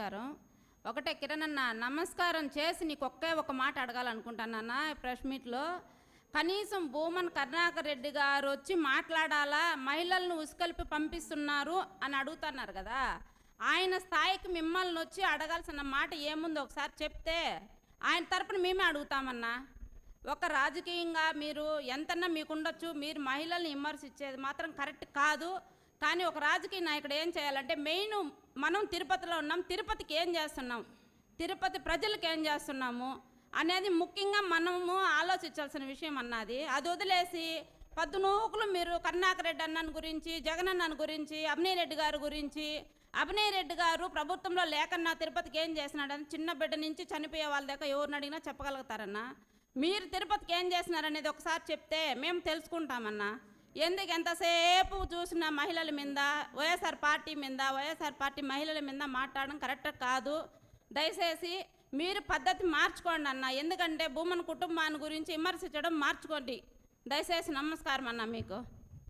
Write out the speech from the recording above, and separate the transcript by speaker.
Speaker 1: నమస్కారం. ఒకటే కిరణ్ అన్న, నమస్కారం చేసి నీకు ఒక మాట అడగాలనుకుంటానన్న ప్రెస్ మీట్లో. కనీసం భూమన్ కరుణాకర్ రెడ్డి గారు వచ్చి మాట్లాడాలా, మహిళలను ఉసుకల్పి పంపిస్తున్నారు అని అడుగుతున్నారు కదా, ఆయన స్థాయికి మిమ్మల్ని వచ్చి అడగాల్సిన మాట ఏముందో ఒకసారి చెప్తే ఆయన తరపున మేమే అడుగుతామన్నా. ఒక రాజకీయంగా మీరు ఎంతన్నా మీకుండొచ్చు, మీరు మహిళల్ని విమర్శించేది మాత్రం కరెక్ట్ కాదు. కానీ ఒక రాజకీయ నాయకుడు ఏం చేయాలంటే, మెయిన్ మనం తిరుపతిలో ఉన్నాం, తిరుపతికి ఏం చేస్తున్నాం, తిరుపతి ప్రజలకు ఏం చేస్తున్నాము అనేది ముఖ్యంగా మనము ఆలోచించాల్సిన విషయం అన్నది. అది వదిలేసి పద్దునూకులు మీరు కరుణాకర్ రెడ్డి అన్నని గురించి, జగన్ అన్నని గురించి, అభినయ్ రెడ్డి గారి గురించి, అభినయ్ రెడ్డి గారు ప్రభుత్వంలో లేకన్నా తిరుపతికి ఏం చేసినాడని చిన్న బిడ్డ నుంచి చనిపోయే వాళ్ళ దాకా ఎవరిని అడిగినా చెప్పగలుగుతారన్నా. మీరు తిరుపతికి ఏం చేసినారనేది ఒకసారి చెప్తే మేము తెలుసుకుంటామన్నా. ఎందుకు ఎంతసేపు చూసిన మహిళల మీద, వైఎస్ఆర్ పార్టీ మీద, వైఎస్ఆర్ పార్టీ మహిళల మీద మాట్లాడడం కరెక్ట్ కాదు. దయచేసి మీరు పద్ధతి మార్చుకోండి అన్న. ఎందుకంటే భూమన్ కుటుంబాన్ని గురించి విమర్శించడం మార్చుకోండి దయచేసి. నమస్కారం అన్న మీకు.